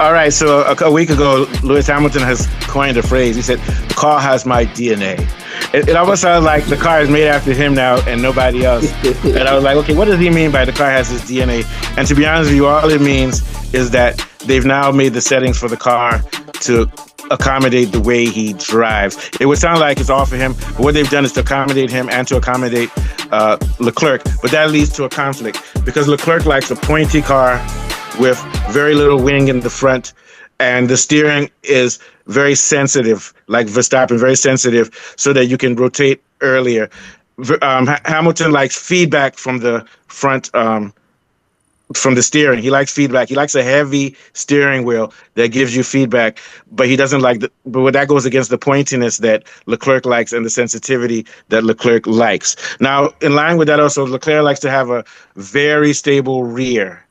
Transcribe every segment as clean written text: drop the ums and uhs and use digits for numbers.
All right, so a week ago, Lewis Hamilton has coined a phrase. He said, "The car has my DNA." It almost sounds like the car is made after him now and nobody else. And I was like, okay, what does he mean by the car has his DNA? And to be honest with you, all it means is that they've now made the settings for the car to accommodate the way he drives. It would sound like it's all for him, but what they've done is to accommodate him and to accommodate Leclerc. But that leads to a conflict because Leclerc likes a pointy car with very little wing in the front, and the steering is very sensitive, like Verstappen, very sensitive, so that you can rotate earlier. Hamilton likes feedback from the front, from the steering. He likes feedback. He likes a heavy steering wheel that gives you feedback, but he doesn't like but that goes against the pointiness that Leclerc likes and the sensitivity that Leclerc likes. Now, in line with that also, Leclerc likes to have a very stable rear.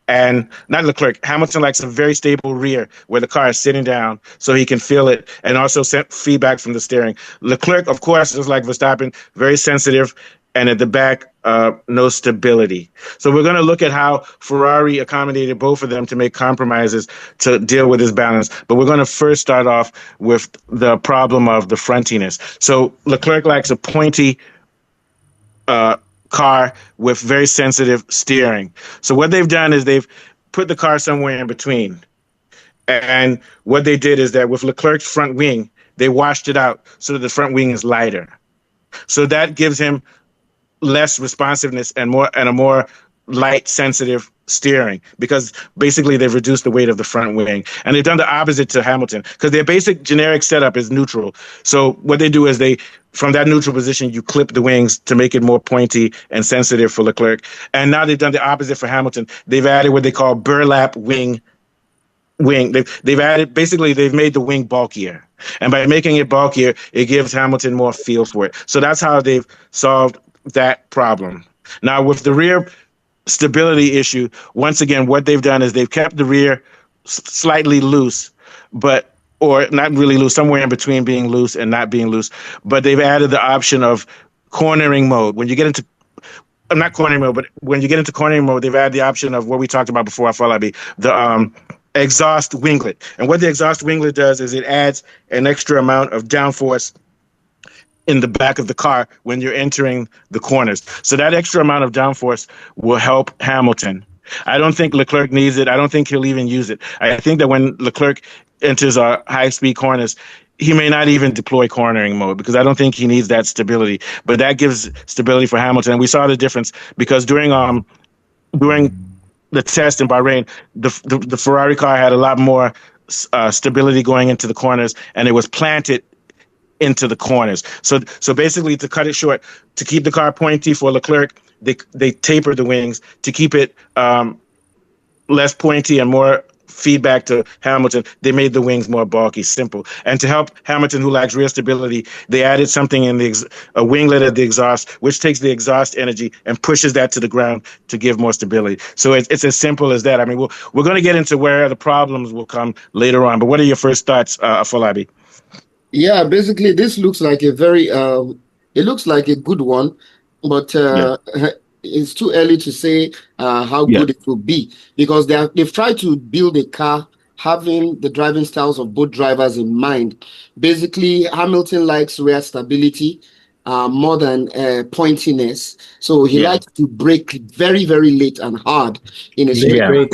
And not Leclerc, Hamilton likes a very stable rear where the car is sitting down so he can feel it and also send feedback from the steering. Leclerc, of course, just like Verstappen, very sensitive, and at the back, no stability. So we're going to look at how Ferrari accommodated both of them to make compromises to deal with this balance. But we're going to first start off with the problem of the frontiness. So Leclerc likes a pointy car with very sensitive steering. So what they've done is they've put the car somewhere in between. And what they did is that with Leclerc's front wing, they washed it out so that the front wing is lighter. So that gives him less responsiveness and a more light, sensitive steering, because basically they've reduced the weight of the front wing. And they've done the opposite to Hamilton because their basic generic setup is neutral. So what they do is from that neutral position, you clip the wings to make it more pointy and sensitive for Leclerc. And now they've done the opposite for Hamilton. They've added what they call burlap wing. They've made the wing bulkier. And by making it bulkier, it gives Hamilton more feel for it. So that's how they've solved that problem. Now with the rear stability issue, once again, what they've done is they've kept the rear slightly loose, or not really loose, somewhere in between being loose and not being loose. But they've added the option of cornering mode. When you get into not cornering mode, but when you get into cornering mode, they've added the option of what we talked about before, the exhaust winglet. And what the exhaust winglet does is it adds an extra amount of downforce in the back of the car when you're entering the corners. So that extra amount of downforce will help Hamilton. I don't think Leclerc needs it. I don't think he'll even use it. I think that when Leclerc enters our high-speed corners, he may not even deploy cornering mode because I don't think he needs that stability. But that gives stability for Hamilton. And we saw the difference because during the test in Bahrain, the Ferrari car had a lot more stability going into the corners, and it was planted into the corners. So basically, to cut it short, to keep the car pointy for Leclerc, they tapered the wings. To keep it less pointy and more feedback to Hamilton, they made the wings more bulky, simple. And to help Hamilton, who lacks rear stability, they added something in a winglet of the exhaust, which takes the exhaust energy and pushes that to the ground to give more stability. So it's as simple as that. I mean, we're going to get into where the problems will come later on. But what are your first thoughts, Afolabi? Yeah, basically, this looks like it looks like a good one, but it's too early to say how good it will be because they've tried to build a car having the driving styles of both drivers in mind. Basically, Hamilton likes rear stability more than pointiness. So he likes to brake very, very late and hard in a straight line.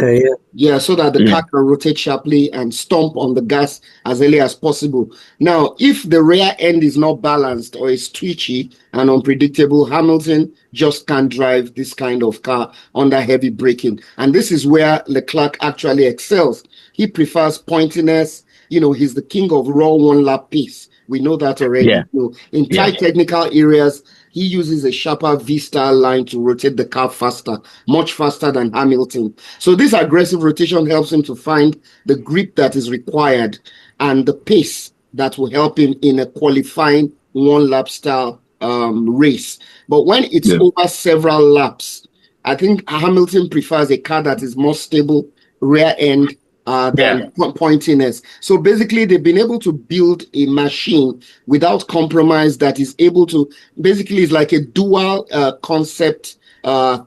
So that the car can rotate sharply and stomp on the gas as early as possible. Now, if the rear end is not balanced or is twitchy and unpredictable, Hamilton just can't drive this kind of car under heavy braking. And this is where Leclerc actually excels. He prefers pointiness. You know, he's the king of raw one-lap pace. We know that already. So in tight technical areas, he uses a sharper V-style line to rotate the car faster, much faster than Hamilton. So this aggressive rotation helps him to find the grip that is required and the pace that will help him in a qualifying one-lap style race. But when it's over several laps, I think Hamilton prefers a car that is more stable, rear end, than pointiness. So basically, they've been able to build a machine without compromise that is able to, basically, it's like a dual concept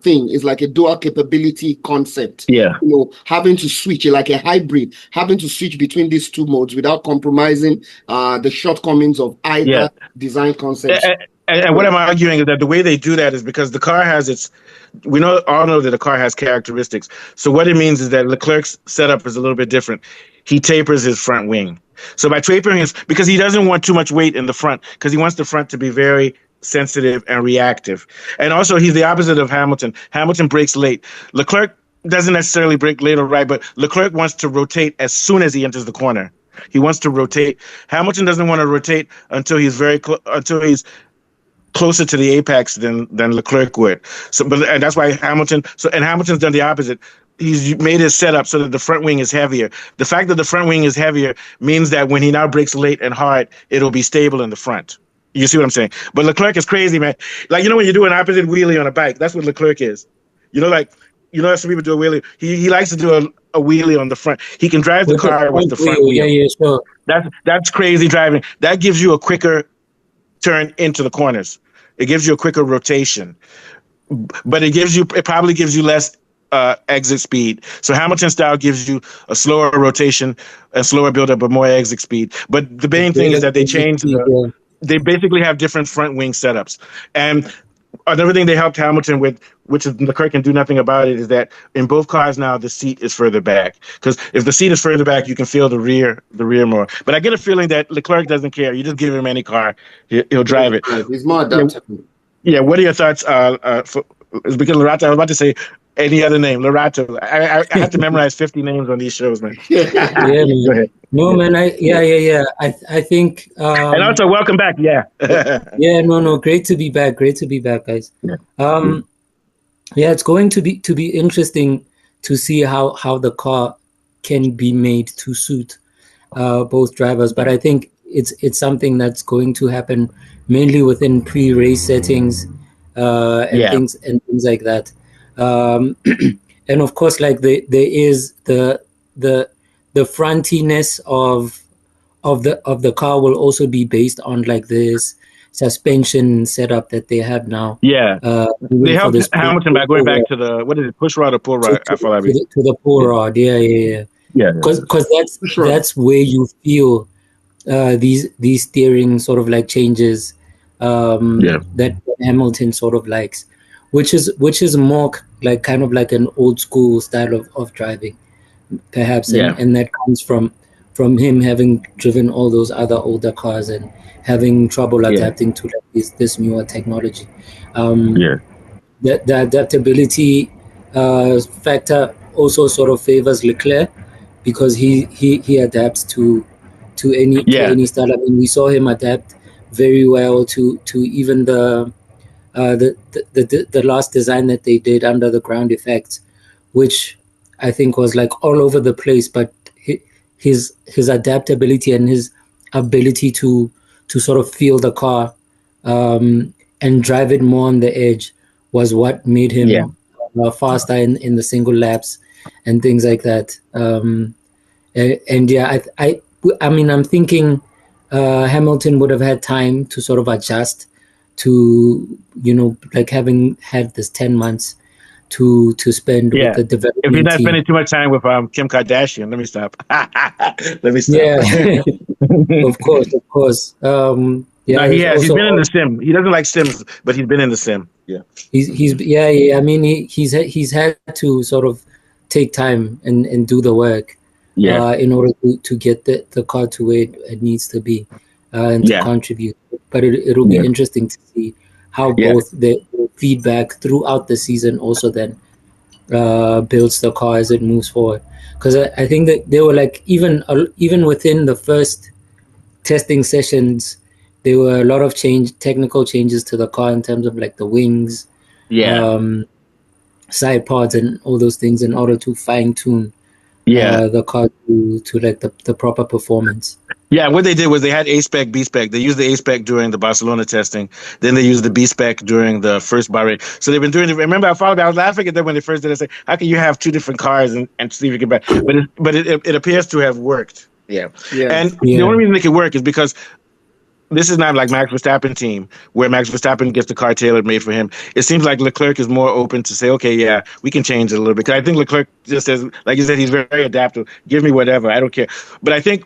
thing. It's like a dual capability concept. Yeah. You know, having to switch, like a hybrid, having to switch between these two modes without compromising the shortcomings of either design concepts. And what I'm arguing is that the way they do that is because the car has its, we all know that the car has characteristics. So what it means is that Leclerc's setup is a little bit different. He tapers his front wing. So by tapering his, because he doesn't want too much weight in the front, because he wants the front to be very sensitive and reactive. And also he's the opposite of Hamilton. Hamilton brakes late. Leclerc doesn't necessarily brake late or right, but Leclerc wants to rotate as soon as he enters the corner. He wants to rotate. Hamilton doesn't want to rotate until he's until he's closer to the apex than Leclerc would. So, and that's why Hamilton. So, and Hamilton's done the opposite. He's made his setup so that the front wing is heavier. The fact that the front wing is heavier means that when he now brakes late and hard, it'll be stable in the front. You see what I'm saying? But Leclerc is crazy, man. Like, when you do an opposite wheelie on a bike, that's what Leclerc is. Some people do a wheelie. He likes to do a wheelie on the front. He can drive the car with the front wheel. Yeah, sure. That's crazy driving. That gives you a quicker turn into the corners. It gives you a quicker rotation, but it probably gives you less exit speed. So Hamilton style gives you a slower rotation, a slower buildup, but more exit speed. But the main thing is that they change they basically have different front wing setups. And another thing they helped Hamilton with, which is Leclerc can do nothing about it, is that in both cars now the seat is further back. Because if the seat is further back, you can feel the rear more. But I get a feeling that Leclerc doesn't care. You just give him any car, he'll drive it. He's more adaptable. Yeah. What are your thoughts? It's because Lorato. I was about to say any other name, Lorato. I have to memorize 50 names on these shows, man. Yeah, man. Go ahead. No, man. I think. And also, welcome back. Yeah. Yeah. No. Great to be back. Great to be back, guys. Yeah. It's going to be interesting to see how the car can be made to suit both drivers. But I think it's something that's going to happen mainly within pre-race settings and things like that. And of course, like there is the frontiness of the car will also be based on like this suspension setup that they have now. Yeah, they helped Hamilton by going back to the, what is it, push rod or pull rod? To the pull rod. Yeah. Because that's where you feel these steering sort of like changes that Hamilton sort of likes, which is more like kind of like an old school style of driving, perhaps, and that comes from him having driven all those other older cars and having trouble adapting to like this newer technology. The adaptability factor also sort of favors Leclerc because he adapts to any style. I mean, we saw him adapt very well to even the last design that they did under the ground effects, which I think was like all over the place, but his adaptability and his ability to sort of feel the car and drive it more on the edge was what made him faster in the single laps and things like that. I mean, I'm thinking Hamilton would have had time to sort of adjust to, like having had this 10 months to spend with the development If you're not team. spending too much time with Kim Kardashian, let me stop. Yeah, of course. No, he has. He's been in the sim. He doesn't like sims, but he's been in the sim. Yeah. I mean, he's had to sort of take time and do the work. In order to get the car to where it needs to be and to contribute. But it'll be interesting to see how both the feedback throughout the season also then builds the car as it moves forward. Because I think that they were like, even within the first testing sessions, there were a lot of technical changes to the car in terms of like the wings, side pods and all those things in order to fine tune the car to like the proper performance. Yeah, what they did was they had A-Spec, B-Spec. They used the A-Spec during the Barcelona testing. Then they used the B-Spec during the first Bahrain. So they've been doing it. Remember, I was laughing at them when they first did it. I said, how can you have two different cars and see if you can buy? But it appears to have worked. Yeah. And the only reason they could work is because this is not like Max Verstappen team where Max Verstappen gets the car tailor made for him. It seems like Leclerc is more open to say, okay, yeah, we can change it a little bit. Because I think Leclerc just says, like you said, he's very adaptable. Give me whatever, I don't care. But I think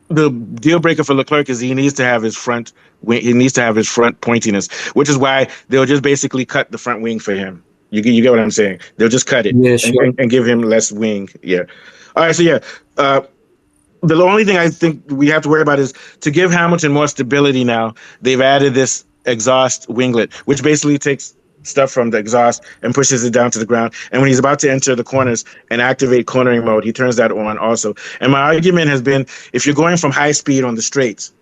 the deal breaker for Leclerc is he needs to have his front wing. He needs to have his front pointiness, which is why they'll just basically cut the front wing for him. You get what I'm saying? They'll just cut it and give him less wing. Yeah. All right. So yeah. The only thing I think we have to worry about is to give Hamilton more stability now. They've added this exhaust winglet, which basically takes stuff from the exhaust and pushes it down to the ground. And when he's about to enter the corners and activate cornering mode, he turns that on also. And my argument has been, if you're going from high speed on the straights,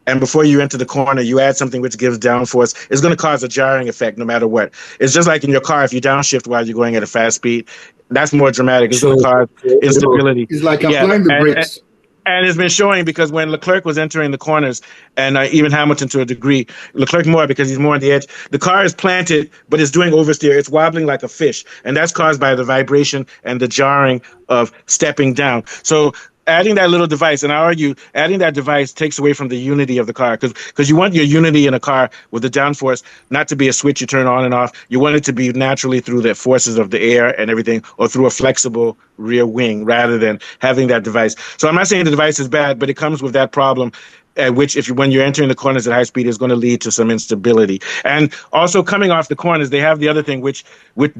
and before you enter the corner, you add something which gives downforce, it's going to cause a jarring effect no matter what. It's just like in your car, if you downshift while you're going at a fast speed, that's more dramatic. It's going to cause instability. It's like applying the brakes. And it's been showing because when Leclerc was entering the corners, and even Hamilton to a degree, Leclerc more because he's more on the edge, the car is planted, but it's doing oversteer. It's wobbling like a fish. And that's caused by the vibration and the jarring of stepping down. So adding that little device, and I argue adding that device takes away from the unity of the car, because you want your unity in a car with the downforce not to be a switch you turn on and off. You want it to be naturally through the forces of the air and everything, or through a flexible rear wing rather than having that device. So I'm not saying the device is bad, but it comes with that problem, which when you're entering the corners at high speed is going to lead to some instability. And also coming off the corners, they have the other thing which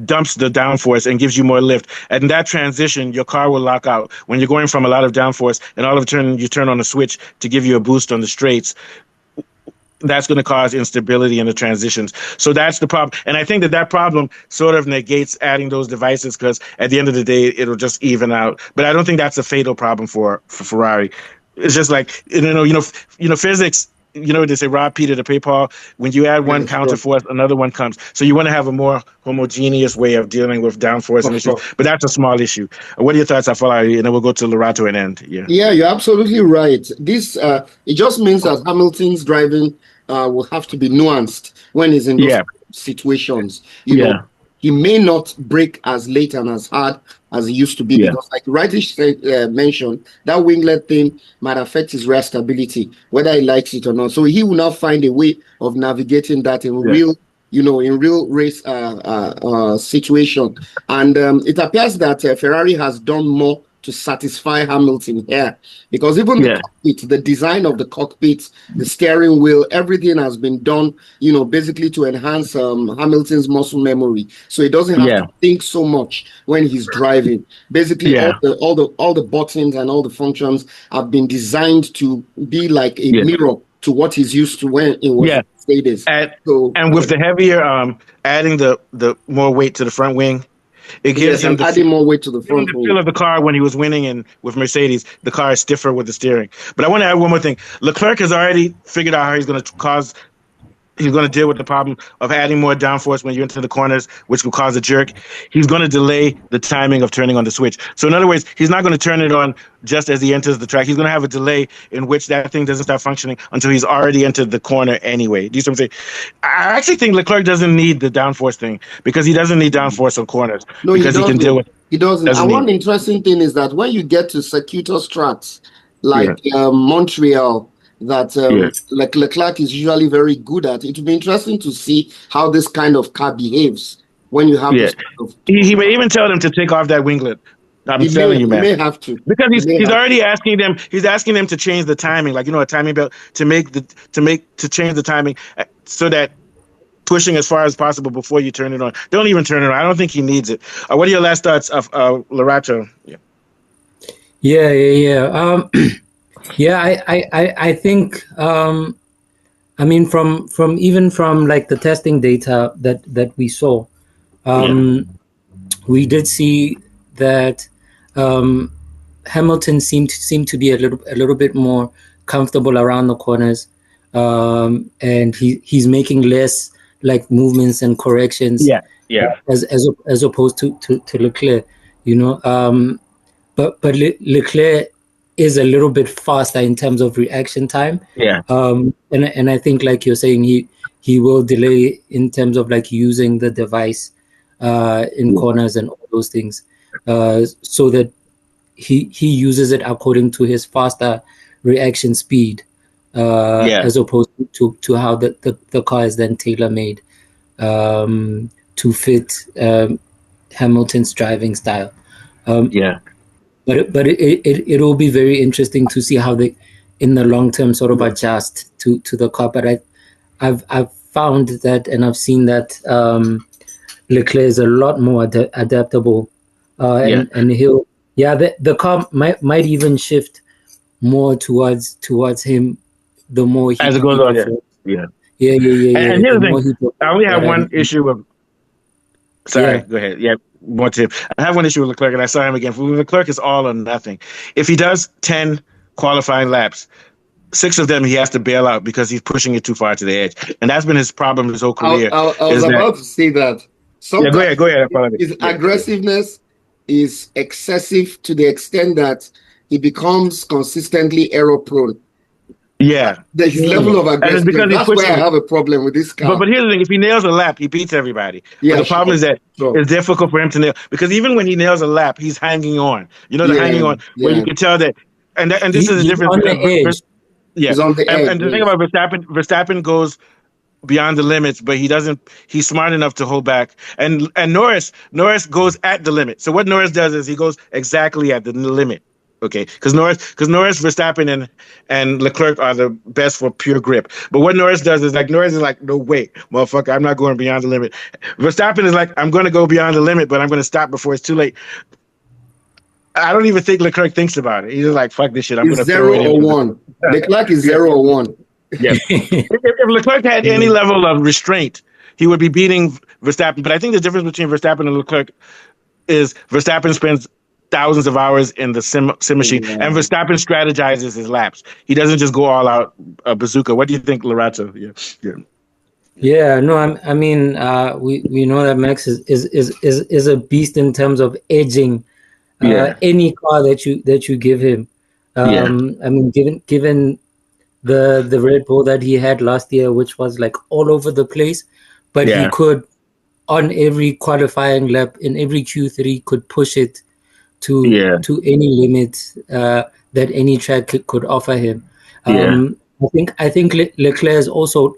dumps the downforce and gives you more lift. And in that transition, your car will lock out. When you're going from a lot of downforce and all of a sudden you turn on a switch to give you a boost on the straights, that's going to cause instability in the transitions. So that's the problem. And I think that problem sort of negates adding those devices, because at the end of the day, it'll just even out. But I don't think that's a fatal problem for Ferrari. It's just like, physics, they say rob Peter to pay Paul. When you add one counterforce, another one comes. So you want to have a more homogeneous way of dealing with downforce and issues. But that's a small issue. What are your thoughts, Afolabi? And then we'll go to Lorato and end. Yeah, you're absolutely right. This it just means that Hamilton's driving will have to be nuanced when he's in those situations. You know, he may not brake as late and as hard as he used to be, because, like rightly mentioned, that winglet thing might affect his rear stability, whether he likes it or not. So he will now find a way of navigating that in real race situation. And it appears that Ferrari has done more to satisfy Hamilton here, because even the cockpit, the design of the cockpit, the steering wheel, everything has been done, basically to enhance Hamilton's muscle memory, so he doesn't have to think so much when he's driving. Basically, all the buttons and all the functions have been designed to be like a mirror to what he's used to when it was Mercedes. And with the heavier, adding the more weight to the front wing, it gives him adding more weight to the front. The feel of the car when he was winning, and with Mercedes, the car is stiffer with the steering. But I want to add one more thing. Leclerc has already figured out how he's going to deal with the problem of adding more downforce when you enter the corners, which will cause a jerk. He's going to delay the timing of turning on the switch. So in other words, he's not going to turn it on just as he enters the track. He's going to have a delay in which that thing doesn't start functioning until he's already entered the corner anyway. Do you see what I'm saying? I actually think Leclerc doesn't need the downforce thing, because he doesn't need downforce on corners, because he can deal with it. He doesn't. And one interesting thing is that when you get to circuitous tracks like Montreal, that like Leclerc is usually very good at, it will be interesting to see how this kind of car behaves when you have this kind of... He may even tell them to take off that winglet. I'm telling you, man. He may have to, because he's already asking them. He's asking them to change the timing, like a timing belt to change the timing so that pushing as far as possible before you turn it on. Don't even turn it on. I don't think he needs it. What are your last thoughts of Lorato? I think I mean from like the testing data that we saw, we did see that Hamilton seemed to be a little bit more comfortable around the corners, and he's making less like movements and corrections as opposed to Leclerc, but Leclerc is a little bit faster in terms of reaction time. And I think, like you're saying, he will delay in terms of like using the device in corners and all those things, so that he uses it according to his faster reaction speed. as opposed to how the car is then tailor-made to fit Hamilton's driving style. But it will be very interesting to see how they, in the long term, sort of adjust to the car. But I've found that, and I've seen that Leclerc is a lot more adaptable, and he'll the car might even shift more towards him the more he as it goes on. Yeah. And here's the thing: I only have one issue with. Sorry, go ahead. Yeah, more tip. I have one issue with Leclerc, and I saw him again. For Leclerc, it's all or nothing. If he does 10 qualifying laps, 6 of them he has to bail out because he's pushing it too far to the edge, and that's been his problem his whole career. I was about to say that. Sometimes go ahead. His aggressiveness is excessive to the extent that he becomes consistently error prone. Yeah, his level of aggressiveness. That's why I have a problem with this car. But here's the thing: if he nails a lap, he beats everybody. Yeah, but the problem is that it's difficult for him to nail, because even when he nails a lap, he's hanging on. You know, the hanging on where you can tell that. And this is the difference. On the edge. He's on the edge. And the thing about Verstappen goes beyond the limits, but he doesn't. He's smart enough to hold back. And Norris goes at the limit. So what Norris does is he goes exactly at the limit. Okay, because Norris, Verstappen, and Leclerc are the best for pure grip. But what Norris does is Norris is like, no, wait, motherfucker, I'm not going beyond the limit. Verstappen is like, I'm going to go beyond the limit, but I'm going to stop before it's too late. I don't even think Leclerc thinks about it. He's just like, fuck this shit. I'm going to 0 or 1. Leclerc is 0 or 1. Yeah. If Leclerc had any level of restraint, he would be beating Verstappen. But I think the difference between Verstappen and Leclerc is Verstappen spends thousands of hours in the sim machine, and Verstappen strategizes his laps. He doesn't just go all out bazooka. What do you think, Lorato? No, I mean, we know that Max is a beast in terms of edging any car that you give him. I mean, given the Red Bull that he had last year, which was like all over the place, but he could, on every qualifying lap in every Q3, could push it to any limit that any track could offer him. I think Leclerc is also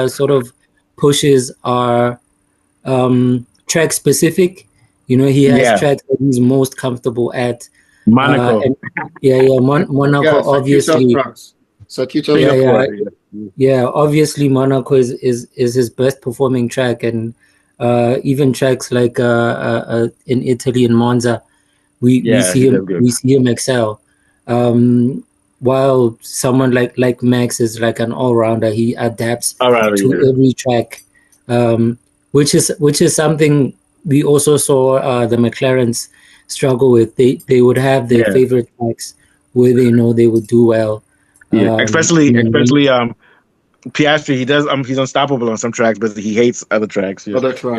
sort of pushes are track specific. You know, he has tracks that he's most comfortable at. Monaco. Monaco, obviously. Obviously Monaco is his best performing track, and even tracks like in Italy and Monza. We see him excel. While someone like Max is like an all-rounder, he adapts to every track, which is something we also saw the McLarens struggle with. They would have their favorite tracks where they know they would do well. Especially Piastri, he's unstoppable on some tracks, but he hates other tracks. But So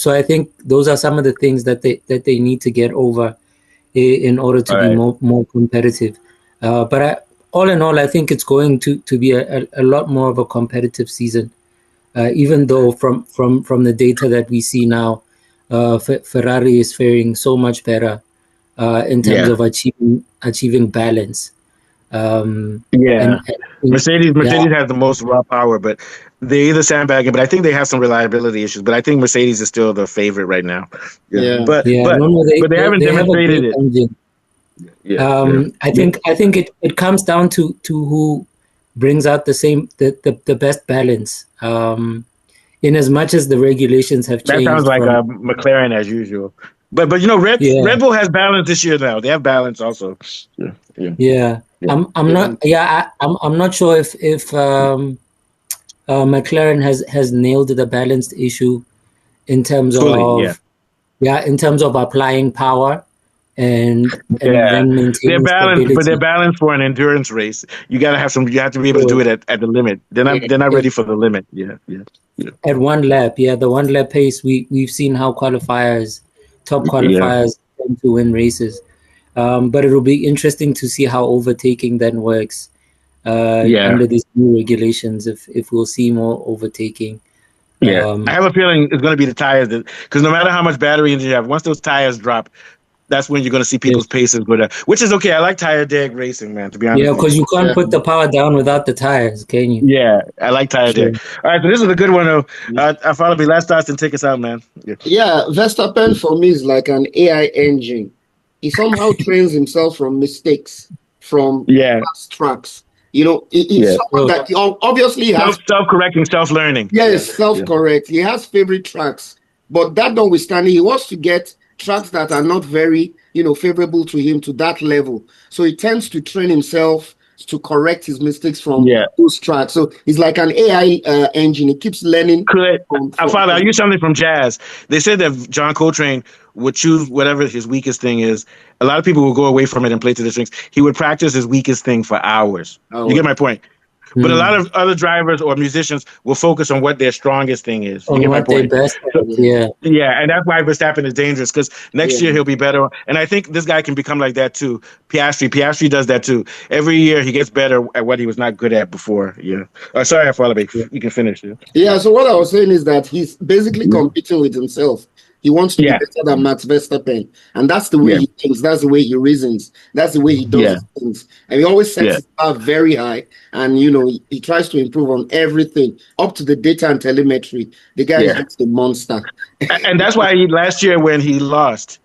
I think those are some of the things that they need to get over in order to be more competitive. But all in all, I think it's going to be a lot more of a competitive season. Even though from the data that we see now, Ferrari is faring so much better in terms of achieving balance. Mercedes has the most raw power, but they either sandbagging, but I think they have some reliability issues. But I think Mercedes is still the favorite right now. But they haven't demonstrated it. I think it comes down to who brings out the best balance. In as much as the regulations have changed. That sounds like McLaren as usual. But Red Bull has balance this year now. They have balance also. I'm not sure if McLaren has nailed the balanced issue in terms of applying power and then maintaining stability. But they're balanced for an endurance race. You have to be able to do it at the limit. They're not ready for the limit. At one lap, the 1 lap pace, we've seen how top qualifiers tend to win races. But it'll be interesting to see how overtaking then works under these new regulations, if we'll see more overtaking. I have a feeling it's going to be the tires, because no matter how much battery engine you have, once those tires drop, that's when you're going to see people's paces go down, which is okay. I like tire drag racing, man, to be honest. Yeah, because you can't put the power down without the tires, can you? Yeah, I like tire drag. All right, so this is a good one, though. I follow me. Last thoughts and take us out, man. Yeah, Verstappen for me is like an AI engine. He somehow trains himself from mistakes, from past tracks. You know, he's someone that he obviously has self-correcting, self-learning. Yes, self-correct. He has favorite tracks, but that notwithstanding, he wants to get tracks that are not very, favorable to him to that level. So he tends to train himself to correct his mistakes from those tracks. So he's like an AI engine. He keeps learning. Father, I use something from jazz. They said that John Coltrane would choose whatever his weakest thing is. A lot of people will go away from it and play to the strings. He would practice his weakest thing for hours. You get my point? But a lot of other drivers or musicians will focus on what their strongest thing is. You get my point? Yeah, and that's why Verstappen is dangerous, because next year he'll be better. And I think this guy can become like that too. Piastri does that too. Every year he gets better at what he was not good at before. Sorry, I followed me. You can finish. Yeah, so what I was saying is that he's basically competing with himself. He wants to be better than Max Verstappen. And that's the way he thinks. That's the way he reasons. That's the way he does things. And he always sets his bar very high. And, he tries to improve on everything, up to the data and telemetry. The guy is just a monster. And that's why last year when he lost,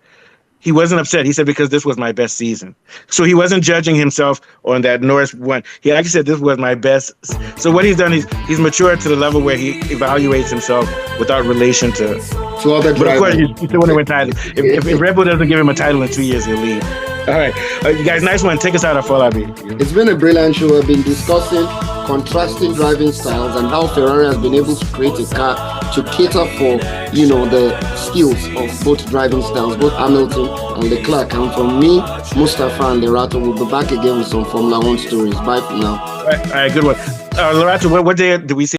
he wasn't upset. He said, because this was my best season. So he wasn't judging himself on that Norris one. He actually said, this was my best. So what he's done, he's matured to the level where he evaluates himself without relation to other drivers. But of course, you still want to win title. If Red Bull doesn't give him a title in 2 years, he'll leave. All right. You guys, nice one. Take us out of Falabi. It's been a brilliant show. We've been discussing contrasting driving styles and how Ferrari has been able to create a car to cater for, the skills of both driving styles, both Hamilton and Leclerc. And from me, Mustafa and Lerato, we'll be back again with some Formula One stories. Bye for now. All right, good one. Lerato, what day do we see?